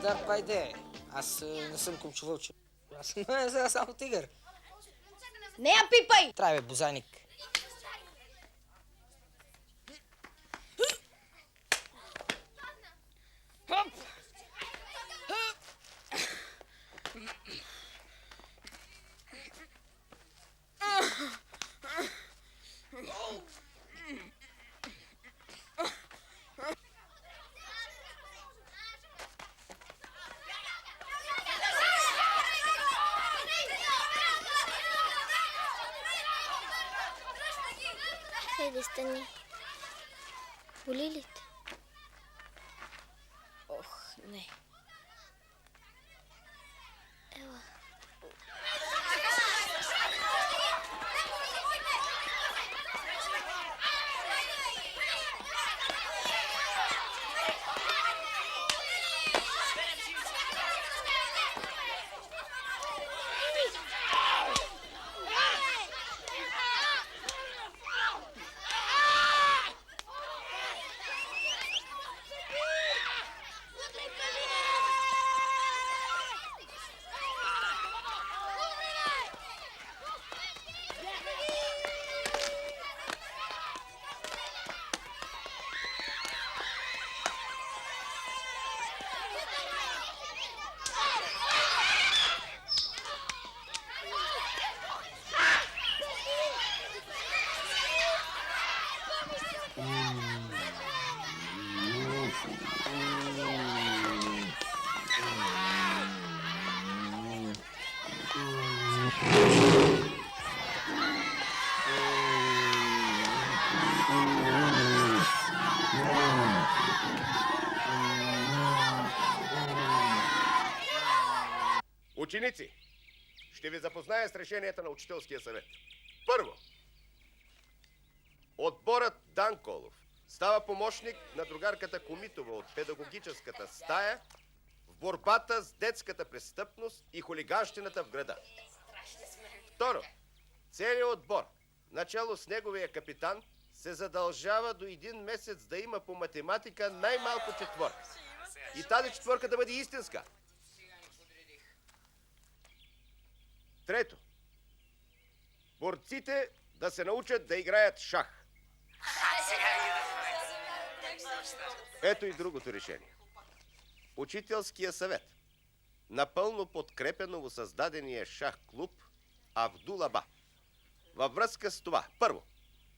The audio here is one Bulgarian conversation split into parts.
Dar пайде. Аз не съм кумчовълче. Аз съм само тигър. Не я пипай! Трябва, бе, бозайник. Хайде, стани. Боли ли те? Ох, не. Ела. Ученици, ще ви запозная с решенията на учителския съвет. Първо, отборът Данколов става помощник на другарката Комитова от педагогическата стая в борбата с детската престъпност и хулиганщината в града. Второ, целият отбор, начало с неговия капитан, се задължава до 1 месец да има по математика най-малко 4. И тази 4 да бъде истинска. Трето, борците да се научат да играят шах. Ето и другото решение. Учителския съвет напълно подкрепя новосъздадения шах клуб Авдул-аба. Във връзка с това, първо,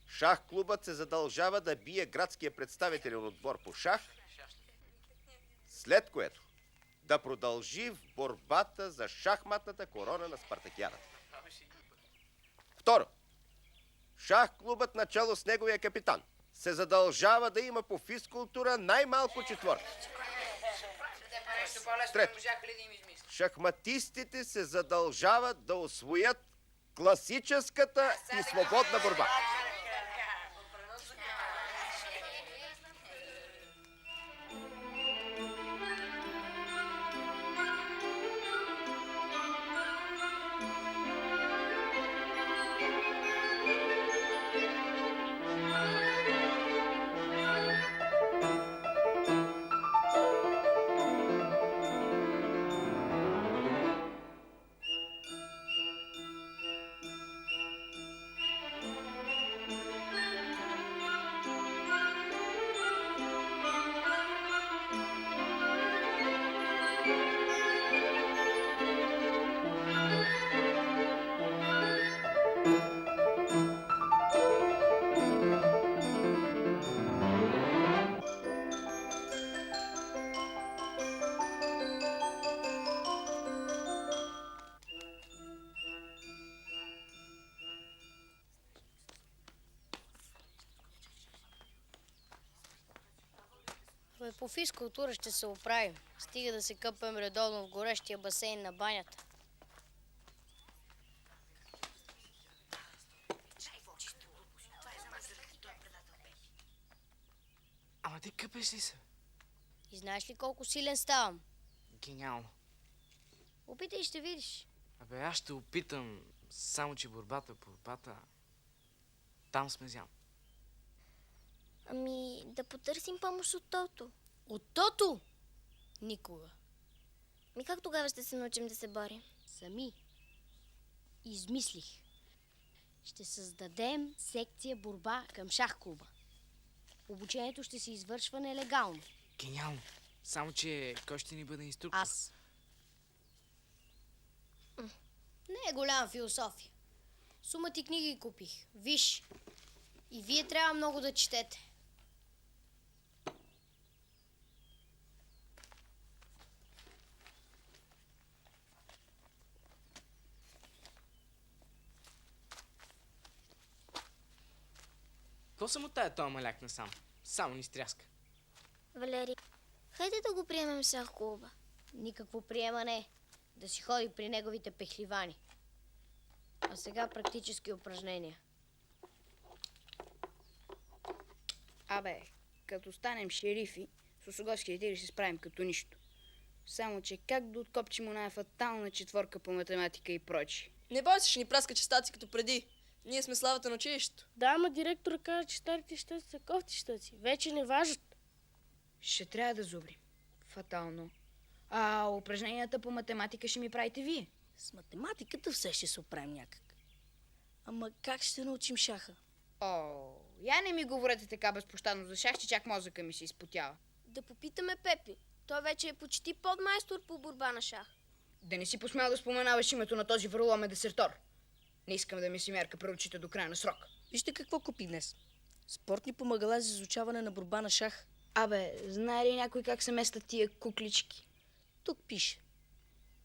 шах клубът се задължава да бие градския представителен отбор по шах, след което да продължи в борбата за шахматната корона на спартакиадата. Второ, шах клубът начало с неговия капитан се задължава да има по физкултура най-малко 4. Трето, шахматистите се задължават да усвоят класическата и свободна борба. По физкултура ще се оправим. Стига да се къпем редовно в горещия басейн на банята. Ама ти къпеш ли се? И знаеш ли колко силен ставам? Гениално. Опитай и ще видиш. Абе, аз ще опитам, само че борбата, там сме зям. Ами, да потърсим помощ от Тото. От Тото? Никога. Как тогава ще се научим да се борим? Сами. Измислих. Ще създадем секция борба към шах клуба. Обучението ще се извършва нелегално. Гениално. Само, че кой ще ни бъде инструктор? Аз. Не е голяма философия. Сума ти книги купих. Виж. И вие трябва много да четете. Какво съм от тая тоя маляк насам? Само ни стряска. Валери, хайде да го приемем в шах клуба. Никакво приемане. Да си ходи при неговите пехливани. А сега практически упражнения. Абе, като станем шерифи, с Осоговския тир ще се справим като нищо. Само, че как да откопчим оная фатална четворка по математика и прочи? Не бой се, ще ни праска честаци като преди. Ние сме славата на училището. Да, ама директора каза, че старите щаци са кофти щаци. Вече не важат. Ще трябва да зубрим. Фатално. А упражненията по математика ще ми правите вие. С математиката все ще се оправим някак. Ама как ще научим шаха? О, я не ми говорете така безпощадно за шах, че чак мозъка ми се изпотява. Да попитаме Пепи. Той вече е почти подмайстор по борба на шах. Да не си посмял да споменаваш името на този върломен десертор. Не искам да ми си мярка пред очите до края на срок. Вижте какво купи днес. Спортни помагала за изучаване на борба на шах. Абе, знае ли някой как се местят тия куклички? Тук пише.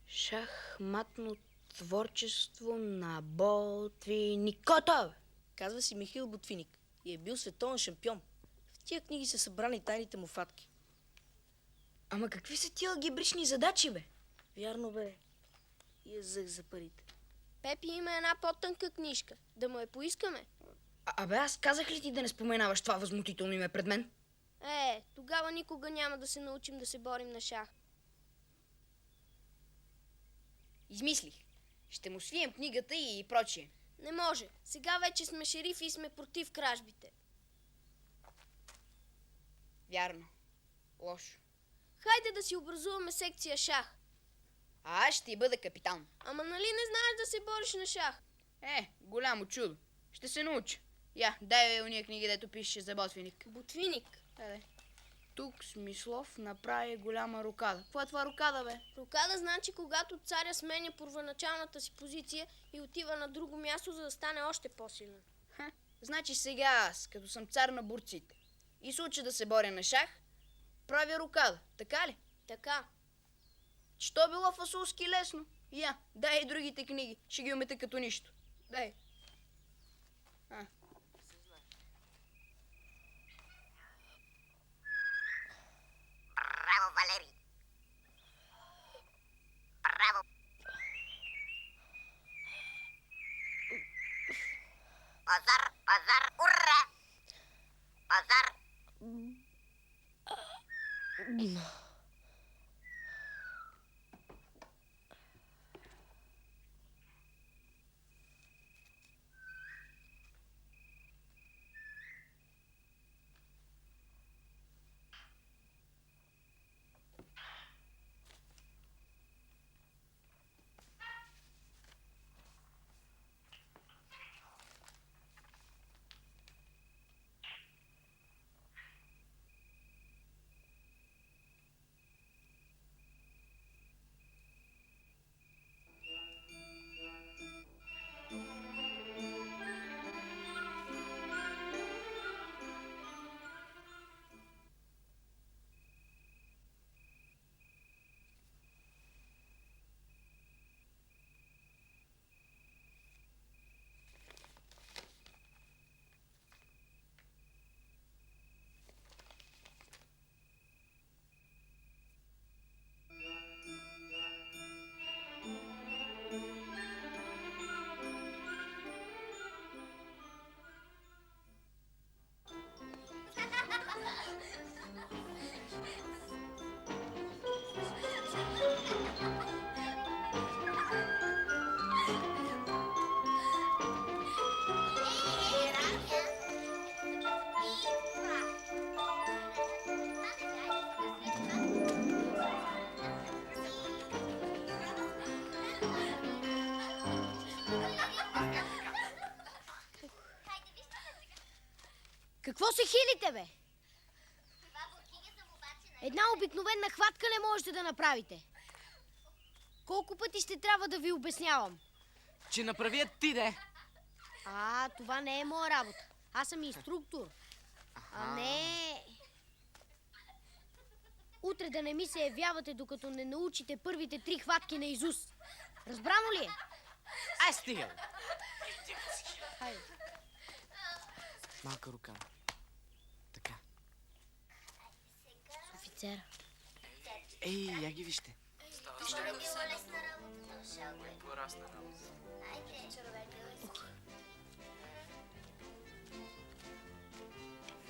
Шахматно творчество на Ботвиникото. Казва си Михаил Ботвиник и е бил световен шампион. В тия книги са събрани тайните му фатки. Ама какви са тия алгебрични задачи, бе? Вярно, бе. И язък за парите. Пепи има една по-тънка книжка. Да му я поискаме. Абе, аз казах ли ти да не споменаваш това възмутително име пред мен? Тогава никога няма да се научим да се борим на шах. Измислих. Ще му свием книгата и прочие. Не може. Сега вече сме шерифи и сме против кражбите. Вярно. Лошо. Хайде да си образуваме секция шах. А аз ще й бъда капитан. Ама нали не знаеш да се бориш на шах? Голямо чудо. Ще се науча. Я, дай уния книги, дето пише за Ботвиник. Ботвиник. Тук Смислов направи голяма рокада. Какво е това рокада, бе? Рокада значи, когато царя сменя първоначалната си позиция и отива на друго място, за да стане още по-силен. Значи сега аз, като съм цар на борците и се уча да се боря на шах, правя рокада. Така ли? Така. Що било фасулски лесно? Я, дай и другите книги. Ще ги умета като нищо. Дай. Браво, Валери! Браво! Пазар, пазар, ура! Пазар! Какво се хилите, бе? Една обикновена хватка не можете да направите. Колко пъти ще трябва да ви обяснявам? Че направи ти, де. Това не е моя работа. Аз съм инструктор. А не... Утре да не ми се явявате, докато не научите първите 3 хватки на Изус. Разбрано ли е? Ай, стига, бе. Хайде. Малка ръка. Така. С офицера. Ей, я ги вижте.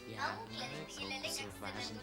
Явно колко са важни.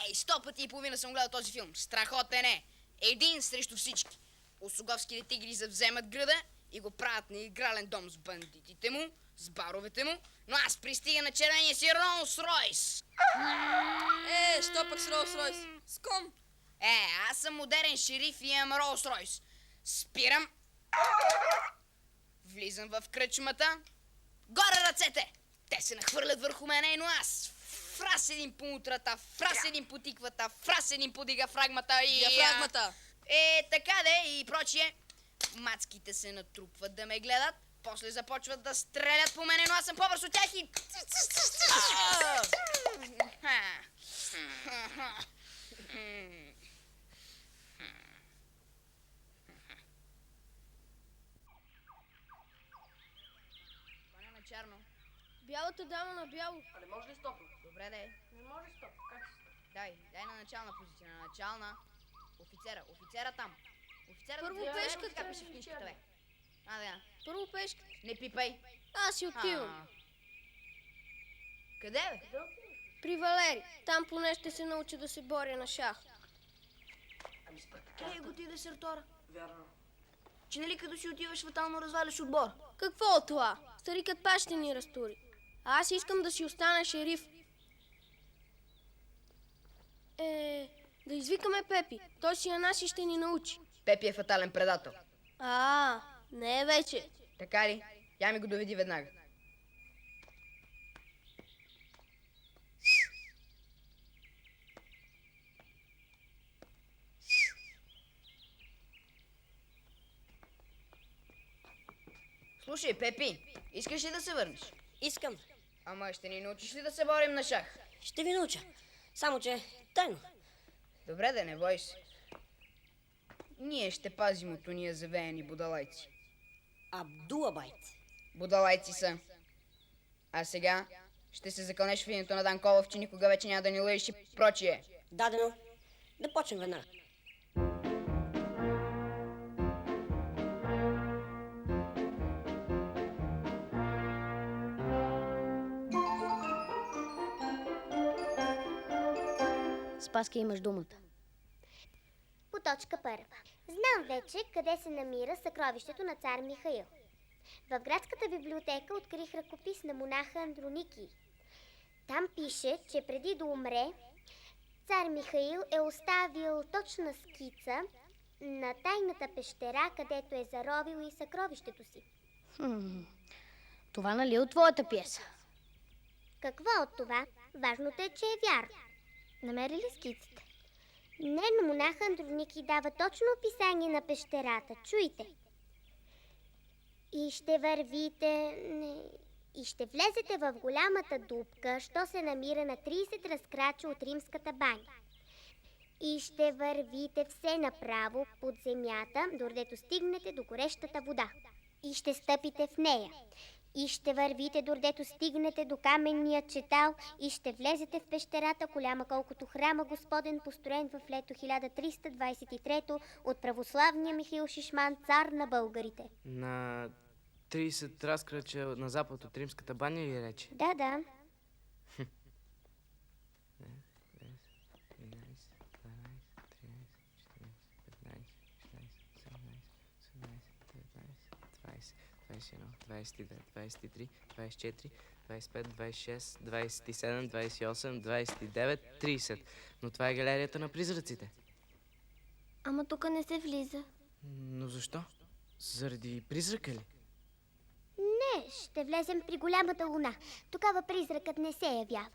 Ей, 100 пъти и половина съм гледал този филм. Страхотен е. Един срещу всички. Осоговските тигри завземат града и го правят на игрален дом с бандитите му, с баровете му, но аз пристига на червения си Ролс-Ройс. Що пък с Ролс-Ройс? С ком? Аз съм модерен шериф и имам Ролс-Ройс. Спирам. Влизам в кръчмата. Горе ръцете! Те се нахвърлят върху мене, но аз фрас един по утрата, фрас един по тиквата, фрас един по диафрагмата и... Диафрагмата! Така де и прочие. Мацките се натрупват да ме гледат, после започват да стрелят по мене, но аз съм по-бърз от тях и... Коня на черно. Бялата дама на бяло. А не може ли стоп? Добре, де. Не може стоп. Как се стоп? Дай на начална позиция, на начална. Офицера там. Офицера Първо да пешката. Така пише в книжката, бе. Да. Първо пешка. Не пипай. Аз си отивам. Къде, бе? При Валери. Там поне ще се науча да се боря на шах. Ами спартакиада. Ей го ти десертора. Вярно. Че нали като си отиваш фатално разваляш отбор? Какво от това? Старикът пак ще ни разтури. А аз искам да си остана шериф. Да извикаме Пепи. Той си на нас и ще ни научи. Пепи е фатален предател. Не е вече. Така ли? Я ми го доведи веднага. Слушай, Пепи, искаш ли да се върнеш? Искам. Ама ще ни научиш ли да се борим на шах? Ще ви науча. Само, че тайно. Добре, да не бой се. Ние ще пазим от уния завеяни будалайци. Абдулабайт. Будалайци са. А сега ще се закълнеш в името на Данколов, че никога вече няма да ни лъжеш и прочие. Дадено. Да почнем веднага. Спаски, имаш думата. По точка първа. Знам вече къде се намира съкровището на цар Михаил. В градската библиотека открих ръкопис на монаха Андроники. Там пише, че преди да умре, цар Михаил е оставил точна скица на тайната пещера, където е заровил и съкровището си. Това нали е от твоята пиеса? Какво от това? Важното е, че е вярно. Намери ли скицата? Не, но монаха Андроники дава точно описание на пещерата. Чуйте. И ще вървите... И ще влезете в голямата дупка, що се намира на 30 разкрача от римската баня. И ще вървите все направо под земята, дордето стигнете до горещата вода. И ще стъпите в нея. И ще вървите, дордето стигнете до каменния четал и ще влезете в пещерата, голяма колкото храма Господен, построен в лето 1323 от православния Михаил Шишман, цар на българите. На 30 разкрача на запад от римската баня ли рече? Да, да. 21, 22, 23, 24, 25, 26, 27, 28, 29, 30. Но това е галерията на призраците. Ама тук не се влиза. Но защо? Заради призрака ли? Не, ще влезем при голямата луна. Тогава призракът не се явява.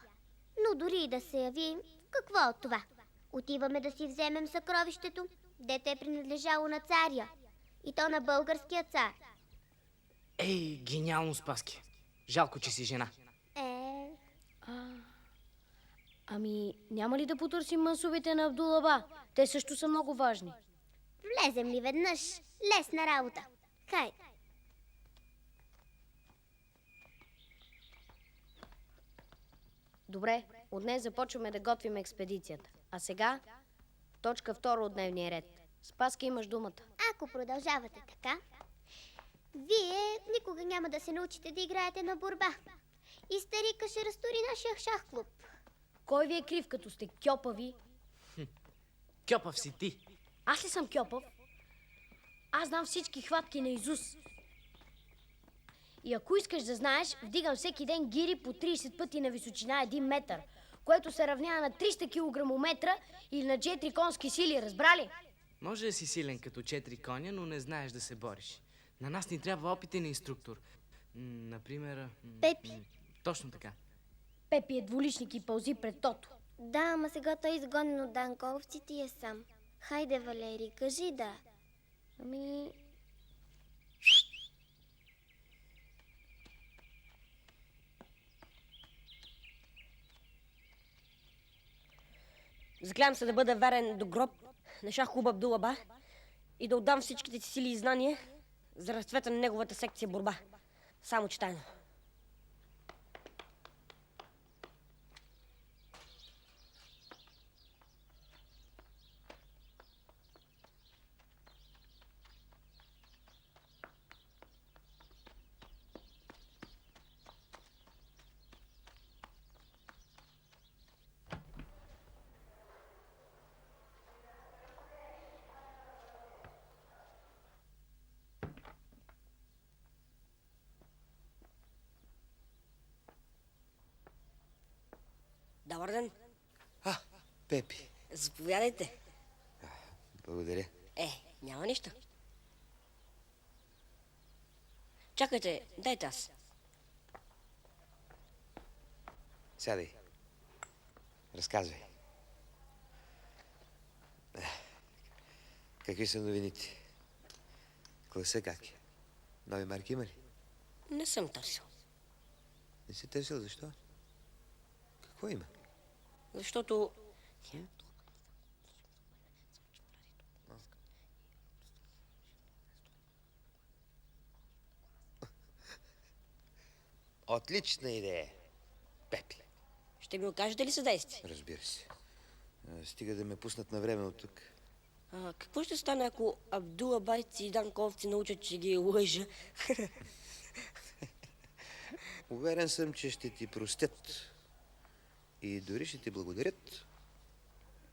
Но дори и да се яви, какво от това? Отиваме да си вземем съкровището, дете е принадлежало на царя. И то на българския цар. Ей, гениално, Спаски. Жалко, че си жена. Ами, няма ли да потърсим масовете на Абдулаба? Те също са много важни. Влезем ли веднъж? Лесна работа. Хайде. Добре, от днес започваме да готвим експедицията. А сега, точка 2 от дневния ред. Спаски, имаш думата. Ако продължавате така, вие никога няма да се научите да играете на борба. И старика ще разтури нашия шах клуб. Кой ви е крив, като сте кьопави? Кьопав си ти. Аз ли съм кьопав? Аз знам всички хватки на Изус. И ако искаш да знаеш, вдигам всеки ден гири по 30 пъти на височина 1 метър, което се равнява на 300 килограмометра или на 4 конски сили, разбрали? Може да си силен като 4 коня, но не знаеш да се бориш. На нас ни трябва опитен инструктор. Например... Пепи. Точно така. Пепи е двуличник и пълзи пред Тото. Да, ама сега той е изгонен от данковците и е сам. Хайде, Валери, кажи да. Ами... Заклявам се да бъда верен до гроб на шах клуб Абдулаба и да отдам всичките си сили и знания за разцвета на неговата секция борба. Само че тайно. Добър ден. Пепи. Заповядайте. Благодаря. Няма нищо. Чакайте, дайте аз. Сядай. Разказвай. Какви са новините? Класа как е? Нови марки има ли? Не съм търсил. Не си търсил, защо? Какво има? Защото... Отлична идея, Пепи. Ще ми окажете ли съдействие? Разбира се. Стига да ме пуснат на време от тук. Какво ще стане, ако Абдулабайци и данковци научат, че ги лъжа? Уверен съм, че ще ти простят. И дори ще ти благодарят.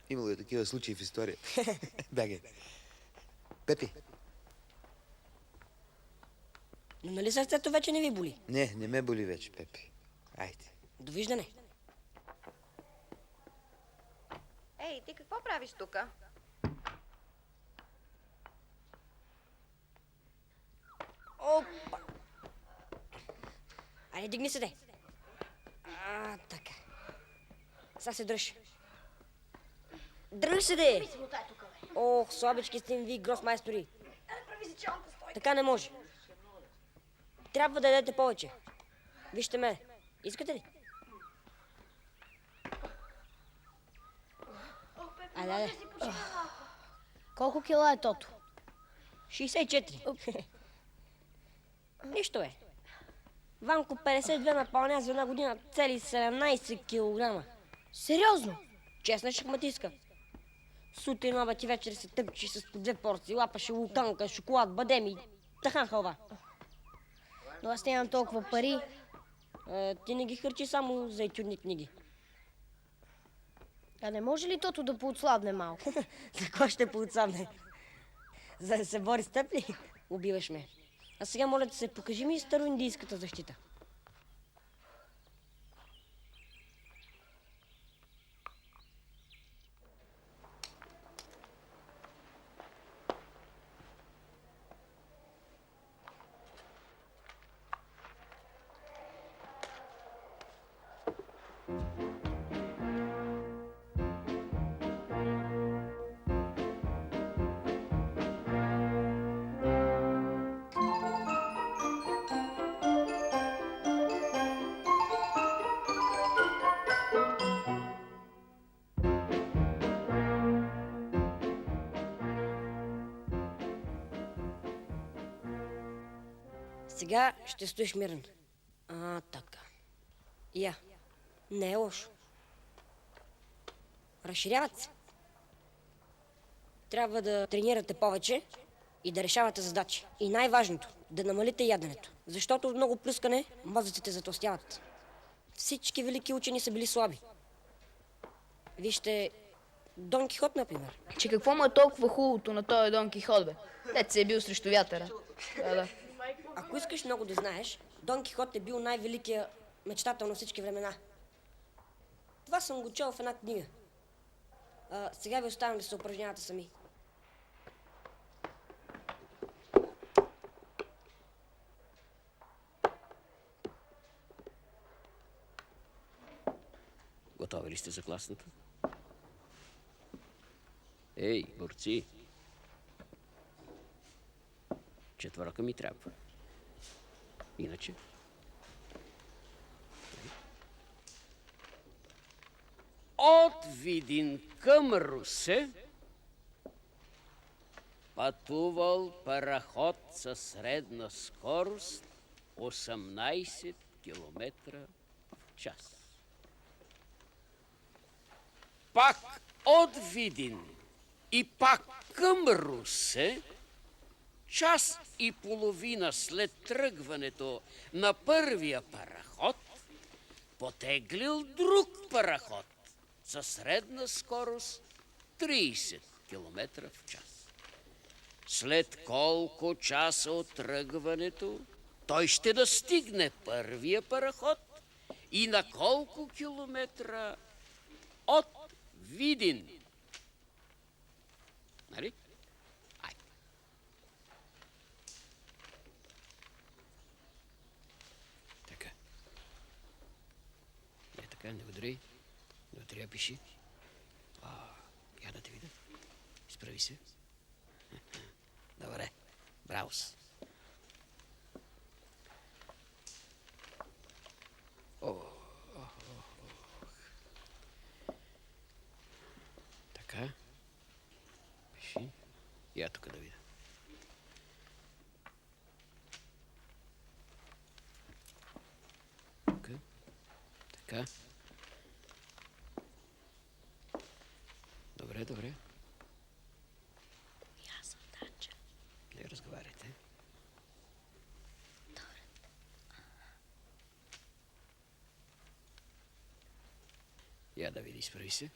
Имало е такива случаи в история. Бягай. Пепи. Но нали сърцето вече не ви боли? Не ме боли вече, Пепи. Айде. Довиждане. Ей, ти какво правиш тука? Опа! Айде, дигни се, де. Така. Сега се дръж. Дръж се, де! Ох, слабички сте им ви, гросмайстори. Така не може. Трябва да ядете повече. Вижте ме. Искате ли? Айде. Колко кила е тото? 64. Нищо е. Ванко 52 напълня за една година цели 17 килограма. Сериозно? Честна шахматистка. Сутрин, обед и вечер се тъпчи с по 2 порции, лапаше луканка, шоколад, бадеми, тахан халва. Но аз нямам толкова пари. Ти не ги хърчи само за етюдни книги. А не може ли тото да поотслабне малко? За кой ще поотслабне? За да се бори с теб ли? Убиваш ме. А сега моля да се покажи ми староиндийската защита. Сега ще стоиш мирен. Така. Я. Не е лошо. Разширяват се. Трябва да тренирате повече и да решавате задачи. И най-важното, да намалите яденето. Защото от много плюскане мозъците затлъстяват. Всички велики учени са били слаби. Вижте Дон Кихот, например. Че какво му е толкова хубавото на този Дон Кихот, бе? Дет се е бил срещу вятъра. Да. Ако искаш много да знаеш, Дон Кихот е бил най-великият мечтател на всички времена. Това съм го чел в една книга. Сега ви оставям да се упражнявате сами. Готови ли сте за класната? Ей, борци! Четвърка ми трябва. Иначе... От Видин към Русе пътувал параход със средна скорост 18 км в час. Пак от Видин и пак към Русе, час и половина след тръгването на първия параход, потеглил друг параход със средна скорост 30 км в час. След колко часа от тръгването той ще достигне първия параход и на колко километра от Видин. Нали? Ай. Така. Не така, не удари. Не удари, пиши. Я да те видя. Изправи се. Добре. Браво си. Така. Пиши. Я тук да видя. Тук. Така. Добре, добре. Аз съм Данча. Не разговаряйте. Я да види, изправи се.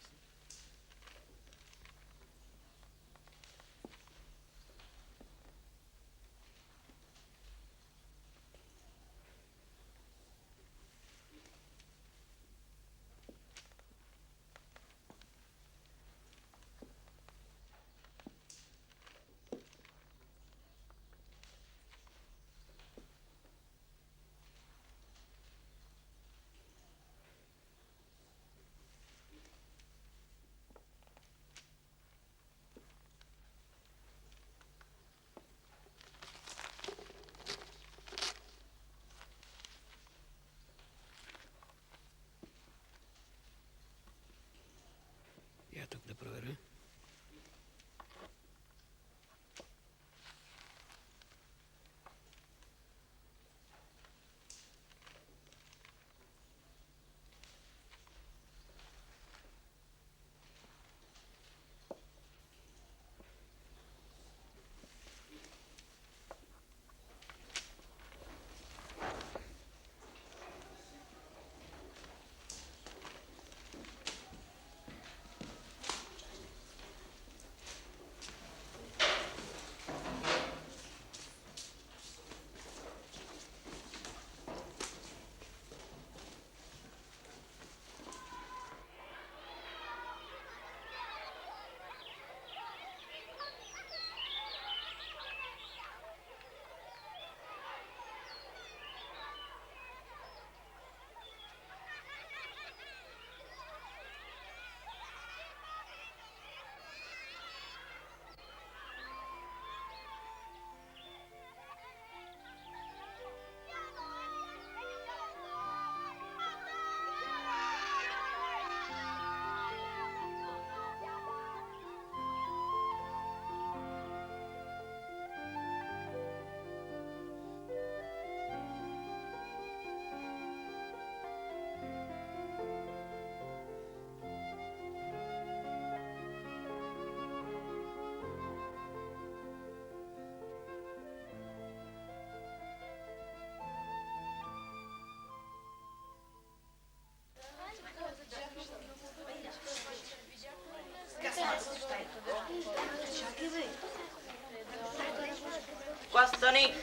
Настани!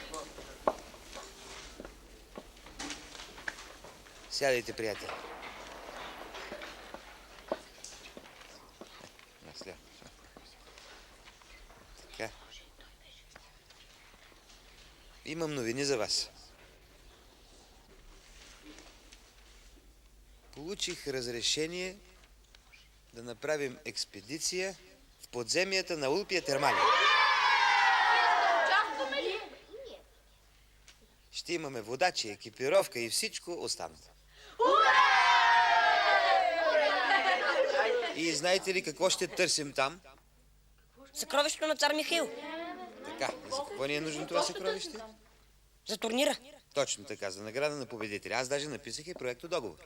Сядайте, приятели. Насля. Така. Имам новини за вас. Получих разрешение да направим експедиция в подземията на Улпия Термали. Ще имаме водачи, екипировка и всичко останало. И знаете ли какво ще търсим там? Съкровището на цар Михаил. Така, за какво ни е нужно това съкровище? За турнира. Точно така, за награда на победителя. Аз даже написах и проекто договор.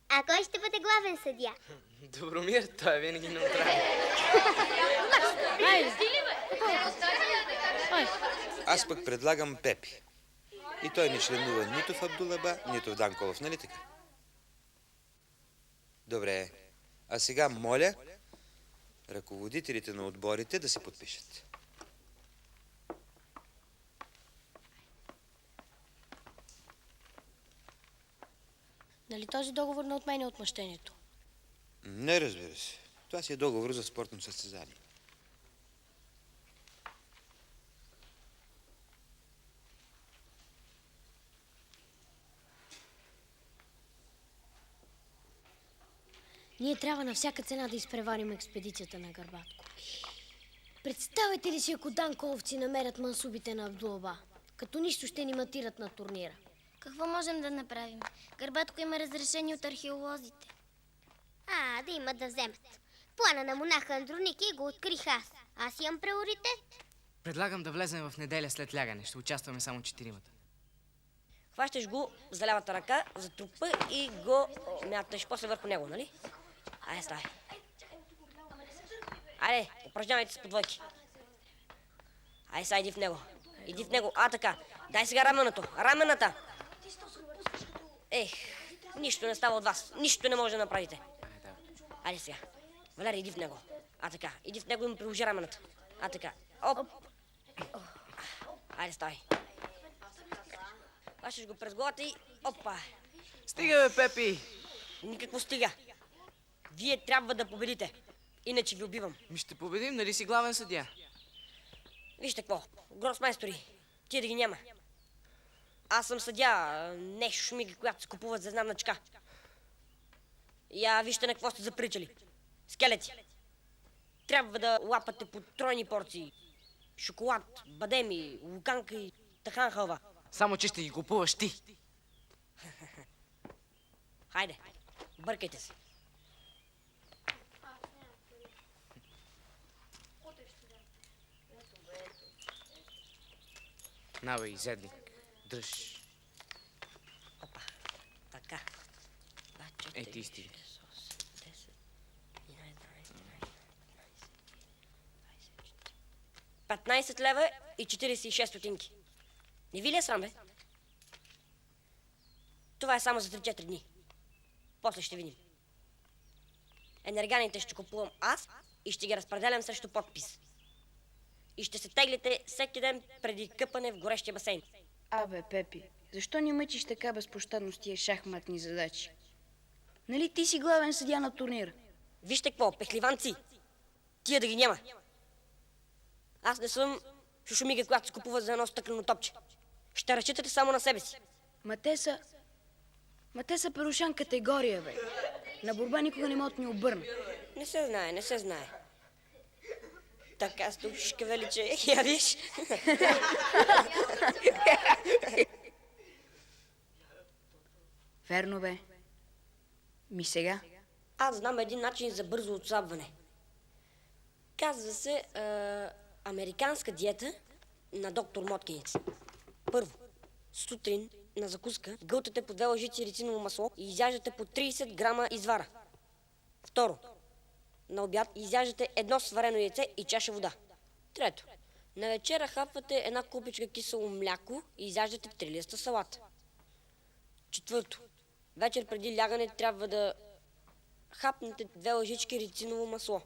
А кой ще бъде главен съдия? Добромир, той е винаги неутрален. Аз пък предлагам Пепи. И той не членува нито в Абдулаба, нито в Данколов, нали така? Добре. А сега моля ръководителите на отборите да се подпишат. Нали този договор не отменя отмъщението? Не, разбира се. Това си е договор за спортно състезание. Ние трябва на всяка цена да изпреварим експедицията на Гърбатко. Представете ли си, ако данколовци намерят мансубите на Абдулаба? Като нищо ще ни матират на турнира. Какво можем да направим? Гърбатко има разрешение от археолозите. Да имат да вземат. Плана на монаха Андроники го открих аз. Аз имам приоритет. Предлагам да влезем в неделя след лягане. Ще участваме само 4-мата. Хващаш го за лявата ръка, за трупа и го мяташ после върху него, нали? Айде, ставай. Айде, упражнявайте се по двойки. Айде, сега иди в него. Иди в него. Така. Дай сега раменото. Рамената. Нищо не става от вас. Нищо не може да направите. Айде сега. Валери, иди в него. Така. Иди в него и му приложи рамената. Така. Оп. Айде, ставай. Хващаш го през главата и опа. Стига, бе, Пепи! Никакво стига. Вие трябва да победите. Иначе ви убивам. Ще победим, нали си главен съдия? Вижте какво. Гросмайстори. Тия да ги няма. Аз съм съдя, не шумиги, която се купуват за знамначка. Вижте на какво сте запричали. Скелети. Трябва да лапате по тройни порции. Шоколад, бадеми, луканка и тахан халва. Само, че ще ги купуваш ти. Хайде, бъркайте се. На, бе, изедник. Дръж. Опа, така. Ти стига. 15 лева и 46 стотинки. Не ви ли е срам, бе? Това е само за 3-4 дни. После ще видим. Енерганите ще купувам аз и ще ги разпределям срещу подпис. И ще се теглите всеки ден преди къпане в горещия басейн. Абе, Пепи, защо ни мъчиш така безпощадно с тия шахматни задачи? Нали ти си главен съдия на турнира? Вижте какво, пехливанци! Тия да ги няма. Аз не съм шушумига, която се купува за едно стъклено топче. Ще разчитате само на себе си. Ма те са перушан категория, бе. На борба никога не могат ни обърна. Не се знае. Така стушка величе, я виж. Верно, бе. Ми сега? Аз знам един начин за бързо отслабване. Казва се американска диета на доктор Моткинец. Първо, сутрин на закуска гълтате по 2 лъжици рециново масло и изяждате по 30 грама извара. Второ, на обяд изяждате 1 сварено яйце и чаша вода. Трето, на вечера хапвате 1 купичка кисело мляко и изяждате 3 листа салата. Четвърто, вечер преди лягане трябва да хапнете 2 лъжички рециново масло.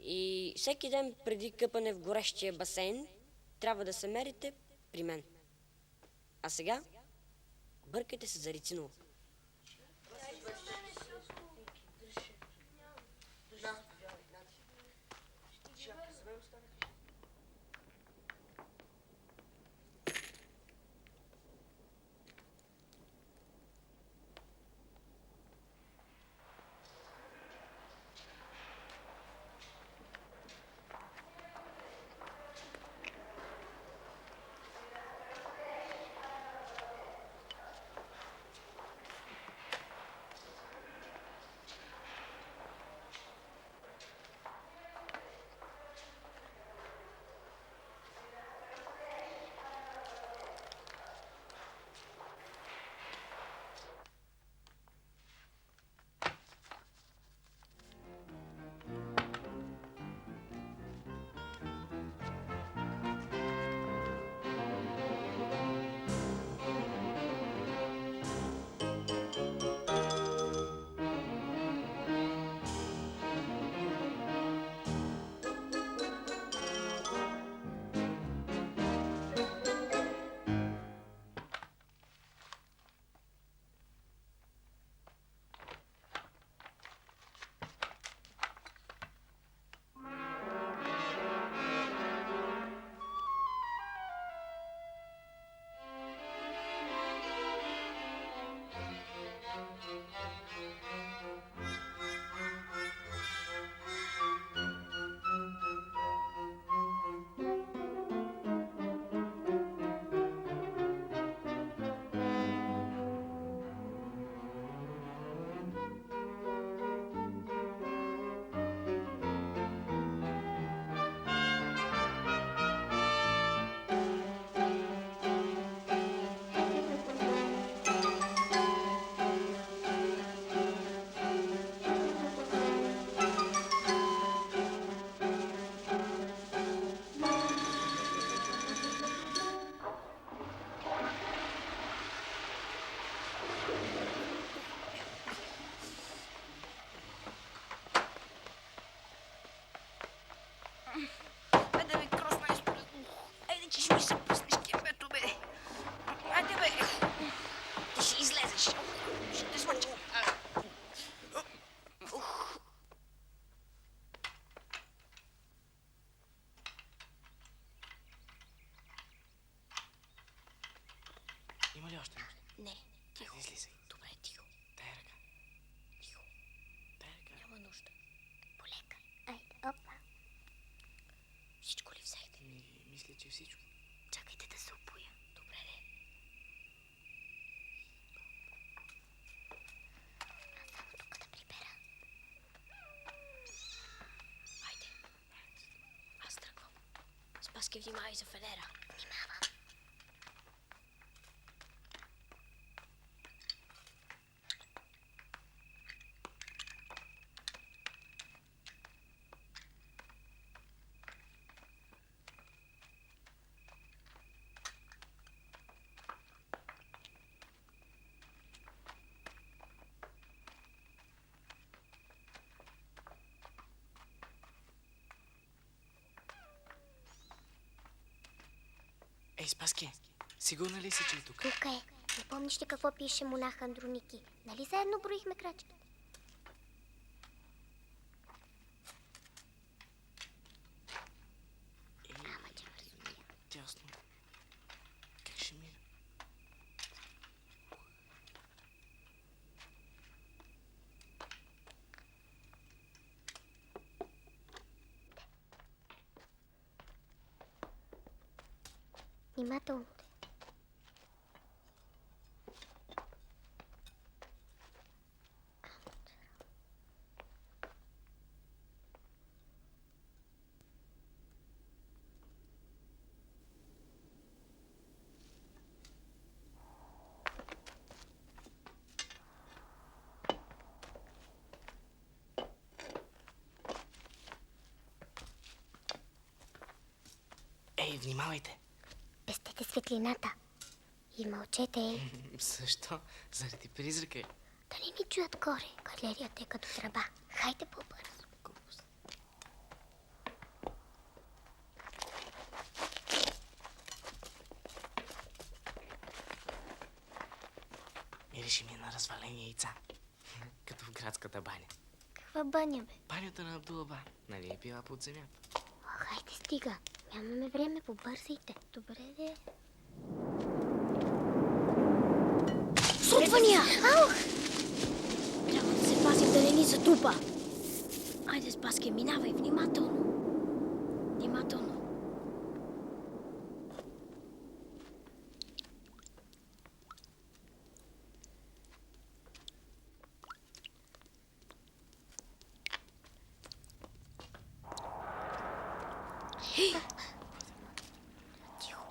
И всеки ден преди къпане в горещия басейн трябва да се мерите при мен. А сега бъркайте се за Рициново. Айде бе, крос майсторе. Айде, че ще ми се пуснеш кембето, бе. Айде бе. Ти ще излезеш. Ще те смъча. Има ли още нещо? Не, тихо. Излизай. Добре, тихо. Дай ръка. Тихо. Дай ръка. Няма нужда. Полека. Айде, опа. Всичко ли взехте? Мисля, че всичко. Чакайте да се опоя. Добре, де. Аз само тук да прибера. Айде. Аз тръгвам. Спаски, внимавай за фенера. Внимавам. Ей, Спаске, сигурна ли си, че е тук? Тук е. Не помниш ли какво пише монах Андроники? Нали заедно броихме крачките? Тясно. Как ще мина? Внимателно. Ей, внимавайте! Пестете светлината и мълчете. Защо? Заради призрака. Да не ни чуят горе. Галерията е като тръба. Хайде по-бързо. Личеше ми на развалени яйца. Като в градската баня. Каква баня, бе? Банята на Абдулаба. Нали е била под земята? Хайде, стига. Нямаме време, побързайте. Добре, де. Срутвания! Трябва да се пазим да не ни затрупа. Айде, Спаске, минавай внимателно. Внимателно. Тихо,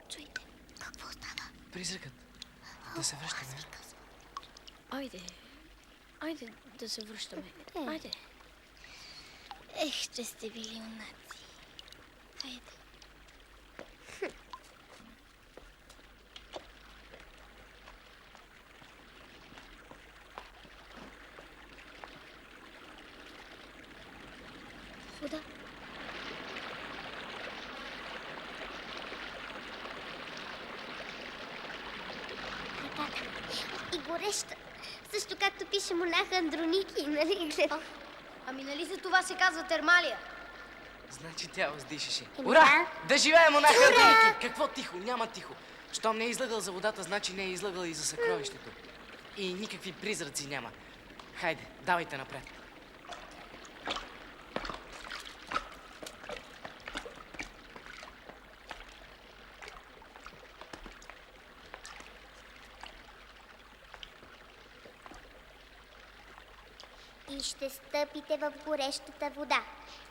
чуйте. Какво става? Призракът. Да се връщаме. Айде. Айде да се връщаме. Айде. Ех, че сте били юнаци. Хайде. Вода. Ръката. И гореща. Също както пише монаха Андроники, нали? Ами нали за това се казва термалия? Значи тя въздишаше. Еми Ура! Да живее монаха Ура! Андроники! Какво тихо? Няма тихо. Щом не е излъгал за водата, значи не е излъгал и за съкровището. И никакви призраци няма. Хайде, давайте напред. И ще стъпите в горещата вода.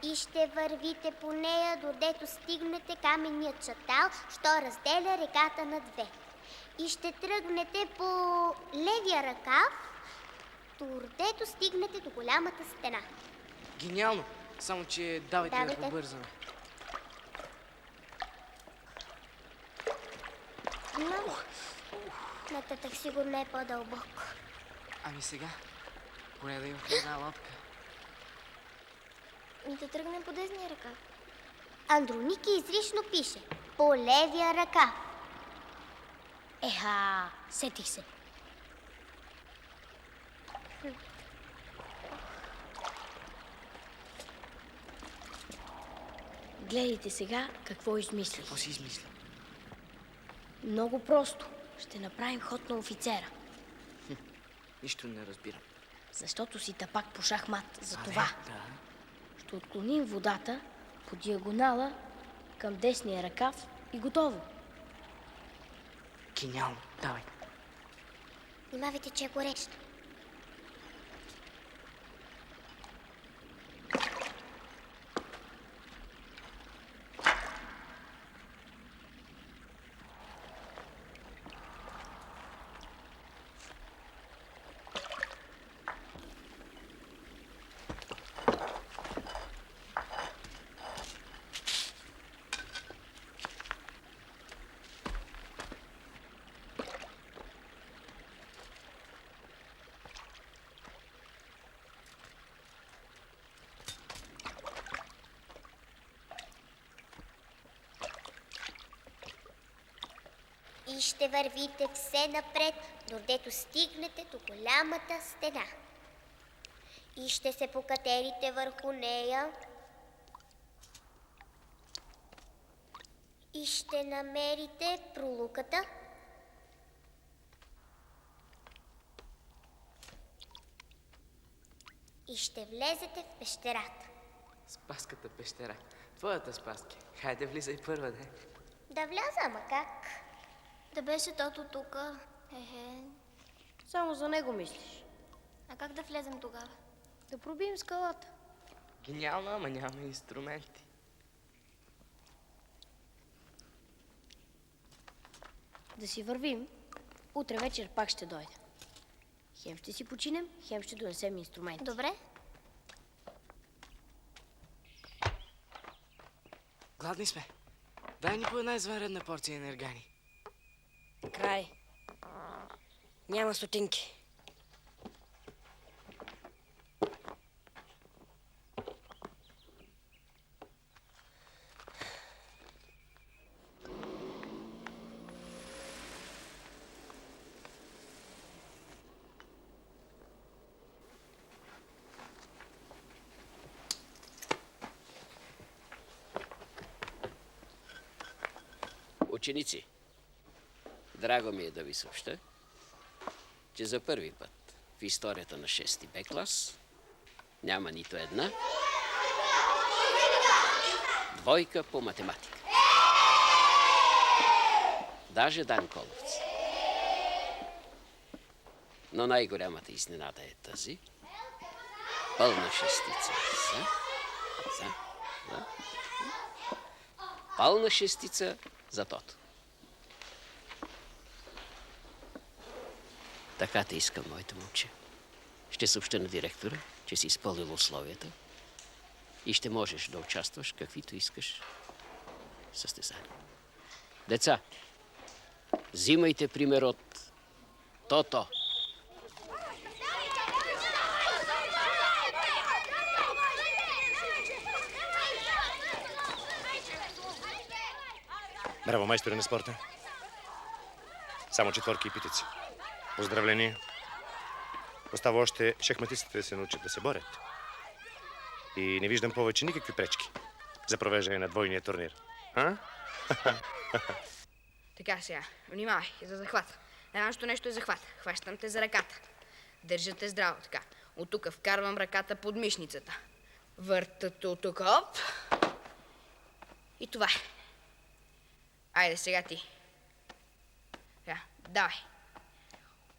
И ще вървите по нея, додето стигнете каменния чатал, що разделя реката на две. И ще тръгнете по левия ръкав, додето стигнете до голямата стена. Гениално! Само, че давайте да Давайте. побързаме. Но нататък сигурно е по-дълбоко. Ами сега, поне да имах една лодка. И да тръгнем по десния ръкав. Андроники изрично пише по левия ръкав. Еха, сетих се. Гледайте сега какво измислих. Какво си измисля? Много просто. Ще направим ход на офицера. Нищо не разбирам. Защото си тапак по шахмат. За А, това Да. ще отклоним водата по диагонала към десния ръкав и готово. Гениално. Давай. Внимавайте, че е горещо. И ще вървите все напред, додето стигнете до голямата стена. И ще се покатерите върху нея. И ще намерите пролуката. И ще влезете в пещерата. Спаската пещера. Твоята Спаски. Хайде, влизай първа, де. Да вляза, ама как? Да беше тото тука. Само за него мислиш. А как да влезем тогава? Да пробием скалата. Гениално, ама няма инструменти. Да си вървим. Утре вечер пак ще дойде. Хем ще си починем, хем ще донесем инструменти. Добре. Гладни сме. Дай ни по една извънредна порция енергани. Край. Няма стотинки. Ученици, драго ми е да ви съобща, че за първи път в историята на 6-ти Б клас няма нито една двойка по математика. Даже Данколовци. Но най-голямата изненада е тази. Пълна шестица за. Пълна шестица за Тото. Така те искам, моето момче. Ще съобща на директора, че си изпълнил условията и ще можеш да участваш каквито искаш в състезания. Деца, взимайте пример от Тото. Браво, майстори на спорта. Само четворки и питици. Поздравления. Остава още шахматистите да се научат да се борят. И не виждам повече никакви пречки за провеждане на двойния турнир. А? Така сега, внимавай, за захват. Най-важното нещо е захват. Хващам те за ръката. Държа те здраво, така. От тук вкарвам ръката под мишницата. Въртат от тук, оп. И това е. Айде сега ти. Така, давай.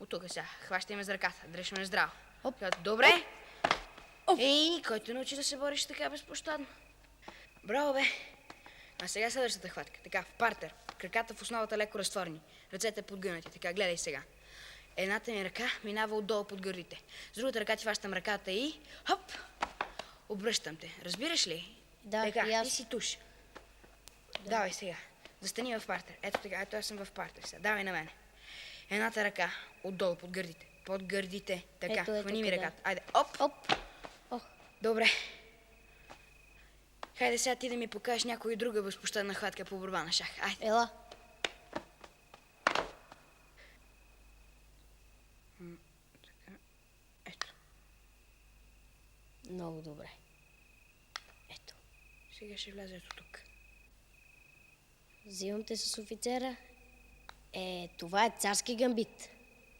От тук сега, хващай ме за ръката, дръж ме здраво. Оп. Добре. Оп. Ей, който научи да се бориш така безпощадно. Браво, бе. А сега следващата хватка. Така, в партер. Краката в основата леко разтворени. Ръцете подгънати. Така, гледай сега. Едната ми ръка минава отдолу под гърдите. С другата ръка ти хващам ръката и... Хоп! Обръщам те. Разбираш ли? Да, така, и аз. ти си туш. Да. Давай сега. Застани в партер. Ето така, ето аз съм в партер сега. Давай на мене. Едната ръка отдолу под гърдите. Под гърдите. Така, хвани ми ръката. Айде, оп! Оп! Ох. Добре. Хайде сега ти да ми покажеш някоя друга безпощадна хватка по борба на шах. Айде. Ела. Ето. Много добре. Ето. Сега ще вляза ето тук. Взимам те с офицера. Това е царски гамбит.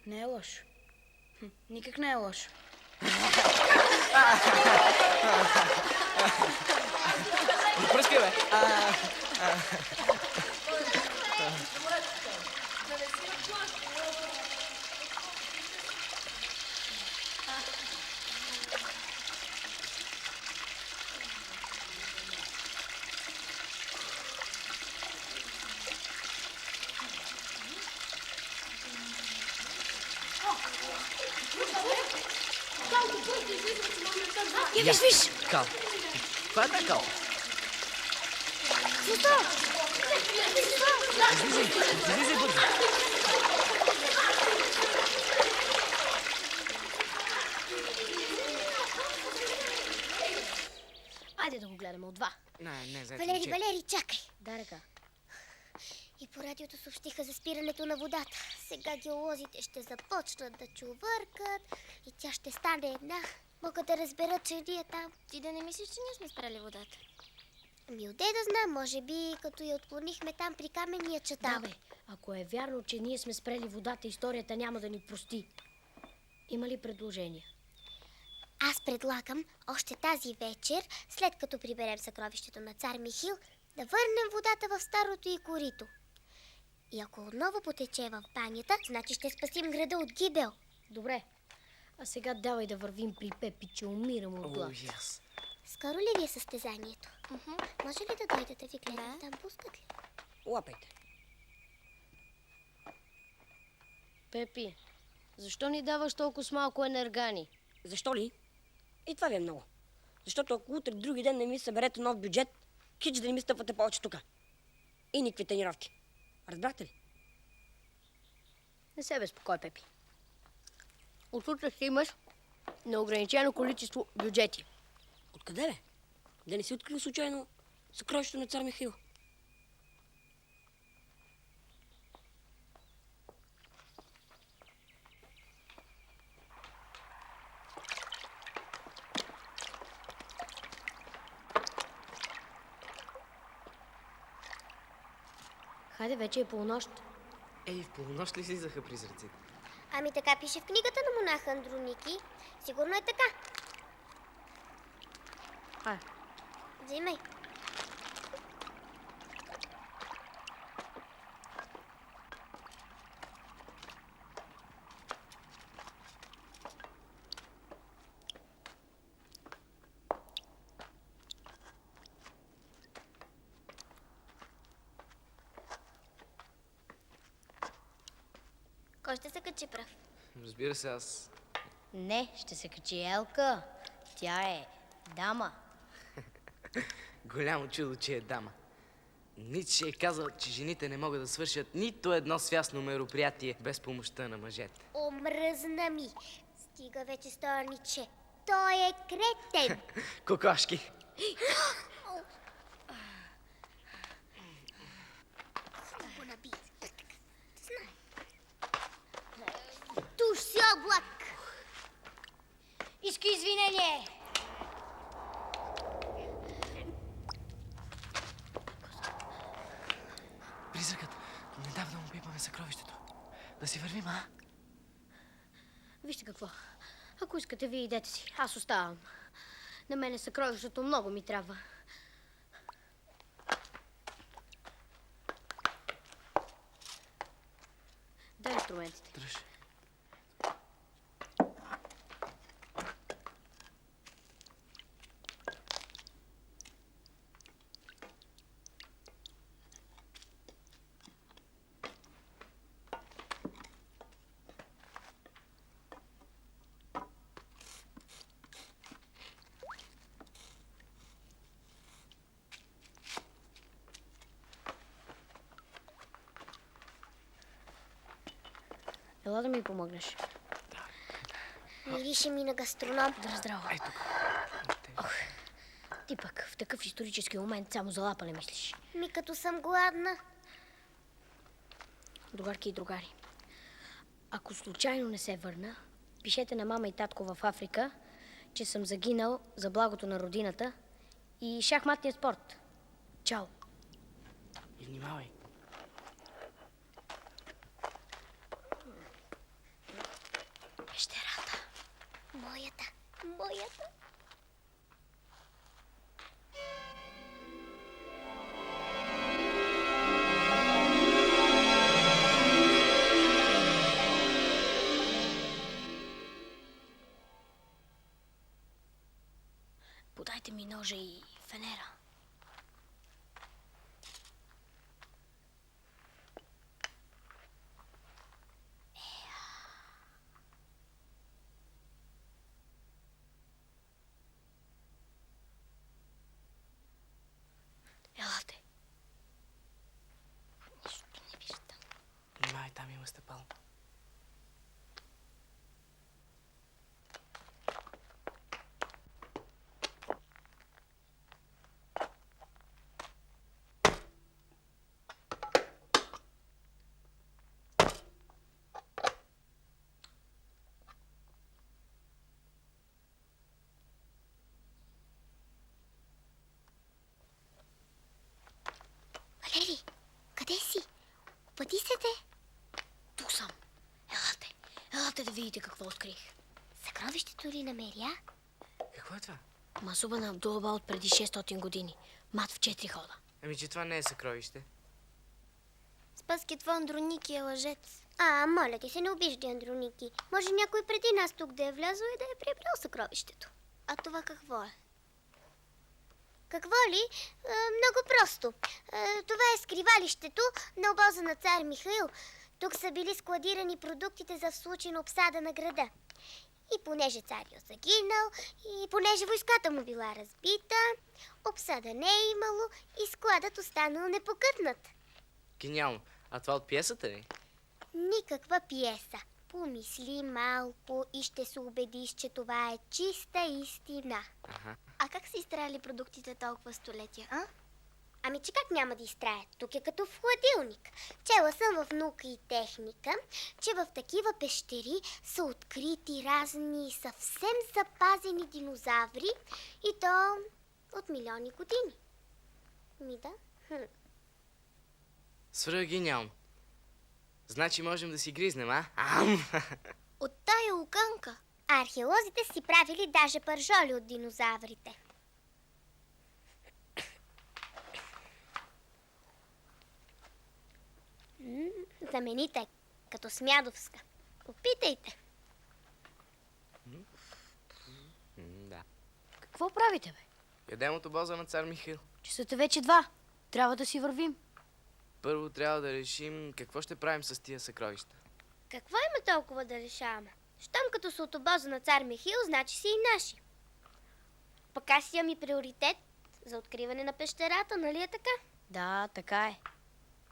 Не е лошо. Никак не е лошо. Пръскай, бе! Виж! Кал. Това е да, Кал. Излизай бързо. Айде да го гледаме от два. Не, за Валери, чакай. Дай ръка. И по радиото съобщиха за спирането на водата. Сега геолозите ще започнат да чувъркат и тя ще стане една. Мога да разбера, че ние там. Ти да не мислиш, че ние сме спрели водата? Ами отде да знам, може би като я отклонихме там при каменния чатал. Да, бе, ако е вярно, че ние сме спрели водата, историята няма да ни прости. Има ли предложения? Аз предлагам още тази вечер, след като приберем съкровището на цар Михил, да върнем водата в старото и корито. И ако отново потече в банята, значи ще спасим града от гибел. Добре. А сега давай да вървим при Пепи, че умирам от глад. Скоро ли ви е състезанието? Може ли да дойде да ви гледам там, пускат ли? Лапайте. Пепи, защо ни даваш толкова с малко енергани? Защо ли? И това ви е много. Защото ако утре други ден не ми съберете нов бюджет, хич да не ми стъпвате повече тука. И никакви тренировки. Разбрахте ли? Не се безпокой, Пепи. От утре ще имаш неограничено количество бюджети. Откъде, бе? Да не си открил случайно съкровището на цар Михаил? Хайде, вече е полунощ. Ей, в полунощ ли слизаха призраците? Ами така пише в книгата на монаха Андроники. Сигурно е така. Хайде. Взимай. Кой ще се качи пръв? Разбира се, аз... Не, ще се качи Елка. Тя е дама. Голямо чудо, че е дама. Ницше е казал, че жените не могат да свършат нито едно свясно мероприятие без помощта на мъжете. Омръзна ми. Стига вече с този Ниче. Той е кретен. Кокошки! Го наби. Туш си облак. Иска извинение. Призракът, не дава да му пипаме съкровището. Да си вървим, а? Вижте какво. Ако искате, вие идете си. Аз оставам. На мене съкровището много ми трябва. Дай инструментите. Дръж. Ела да ми помогнеш. Мирише ми на гастроном. Здраво. Ей тук. Ти пък в такъв исторически момент само за лапа не мислиш. Ми като съм гладна. Другарки и другари, ако случайно не се върна, пишете на мама и татко в Африка, че съм загинал за благото на родината и шахматния спорт. Чао! И внимавай. Пещерата. Моята. Моята. Подайте ми ножа и фенера. Елате. Нищо не виждам. Внимавай, там има стъпало. Валери, къде си? Опъти се те. Тук съм. Елате. Елате да видите какво открих. Съкровището ли намеря? Какво е това? Масуба на Абдулаба от преди 600 години. Мат в 4 хода. Ами, че това не е съкровище. Спаски, това Андроники е лъжец. Моля ти се, не обиждай Андроники. Може някой преди нас тук да е влязъл и да е прибрал съкровището. А това какво е? Какво ли? Много просто. Това е скривалището на обоза на цар Михаил. Тук са били складирани продуктите за в случай на обсада на града. И понеже царят загинал, и понеже войската му била разбита, обсада не е имало и складът останал непокътнат. Гениално. А това от пиесата ли? Никаква пиеса. Помисли малко и ще се убедиш, че това е чиста истина. Аха. А как са изтраяли продуктите толкова столетия, а? Ами, че как няма да изтраят? Тук е като в хладилник. Чела съм в наука и техника, че в такива пещери са открити разни съвсем запазени динозаври и то от милиони години. Ми да. Свръх гениално. Значи можем да си гризнем, а? Ам! От тая луканка археолозите си правили даже пържоли от динозаврите. Знамените, като Смядовска. Опитайте. Да. Какво правите, бе? Ядем от обоза на цар Михаил. Часът е вече 2. Трябва да си вървим. Първо трябва да решим какво ще правим с тия съкровища. Какво има толкова да решаваме? Щом като са от обоза на цар Михаил, значи си и наши. Пък аз имам и приоритет за откриване на пещерата, нали е така? Да, така е.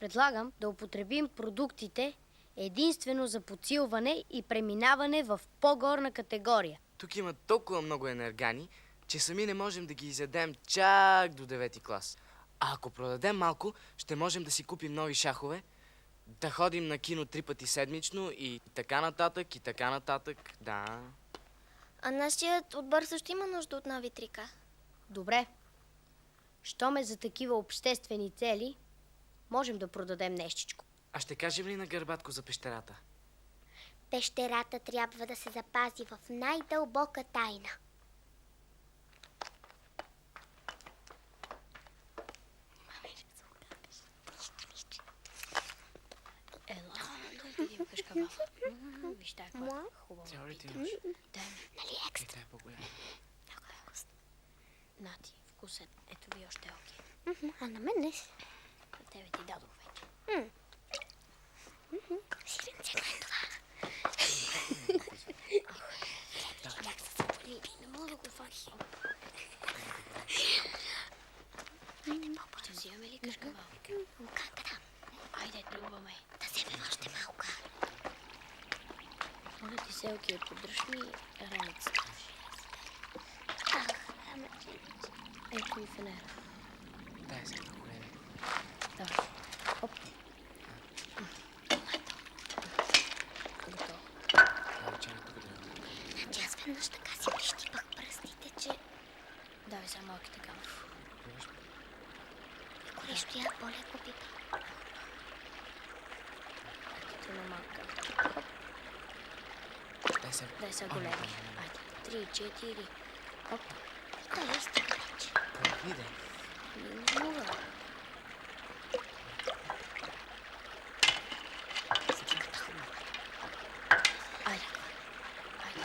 Предлагам да употребим продуктите единствено за подсилване и преминаване в по-горна категория. Тук има толкова много енергани, че сами не можем да ги изядем чак до 9-ти клас. А ако продадем малко, ще можем да си купим нови шахове, да ходим на кино 3 пъти седмично и така нататък, и така нататък, да. А нашият отбор също има нужда от нови трика. Добре. Щом е за такива обществени цели, можем да продадем нещичко. А ще кажем ли на Гърбатко за пещерата? Пещерата трябва да се запази в най-дълбока тайна. Ела, да видим къшкава. Виж тая каква хубава. Трябва ли ти имаш? Дай ми. Нали екстра? Тя е по-голяма. Много е вкусно. На ти, вкусен. Ето ви още окей. А на мен не си. На тебе ти дадох вече. Сиренце, кое е това? Как се запали? Не мога да го фахи. Ще взимаме ли къшкава? Луканка, да. Айде, тръгваме. Да вземем още малко. Моля ти се, окей, подръж ми раницата. Ама Ето и фенера. Дай се на големи. Давай. Оп. Готово. значи аз веднъж така си прищипах пръстите, че Давай само малките камъни. горещо я по-леко пипа. Ето на малка. Оп. Дай са големи. Айде. 3, 4. Оп. Той е стига вече. Иде. Не мога. Айде. Айде.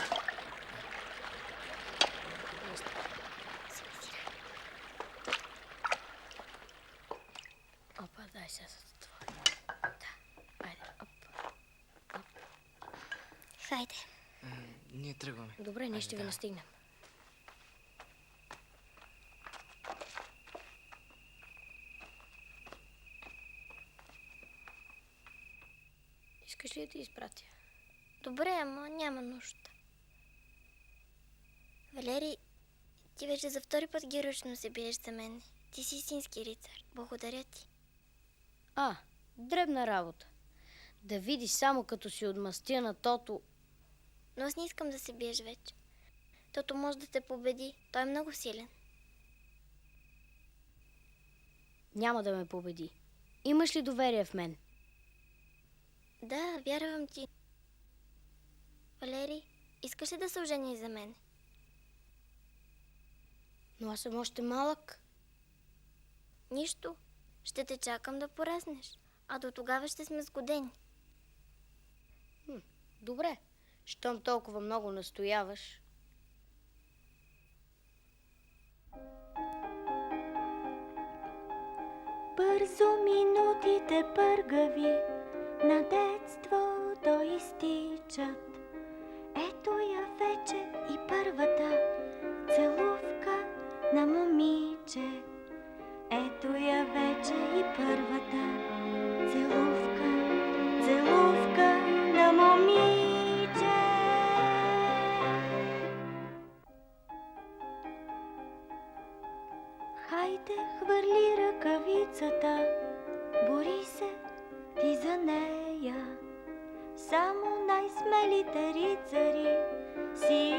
Опа, дай се затвори. Да. Айде. Оп. Оп. Хайде. Ние тръгваме. Добре, ние ще ви настигнем. Искаш ли да ти изпратя? Добре, ама няма нужда. Валери, ти вече за втори път героично се биеш за мен. Ти си истински рицар. Благодаря ти. Дребна работа. Да видиш само като си отмъстя на Тото. Но аз не искам да се биеш вече. Тото може да те победи. Той е много силен. Няма да ме победи. Имаш ли доверие в мен? Да, вярвам ти. Валери, искаш ли да се ожени за мен? Но аз съм още малък. Нищо. Ще те чакам да пораснеш. А до тогава ще сме сгодени. Добре. Щом толкова много настояваш. Бързо минутите пъргави на детството изтичат. Ето я вече и първата целувка на момиче. Ето я вече и първата целувка, целувка на момиче. Хайде, хвърли ръкавицата, бори се ти за нея. Само най-смелите рицари си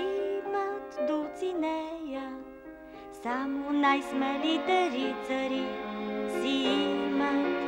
имат дуци нея. Само най-смелите рицари си имат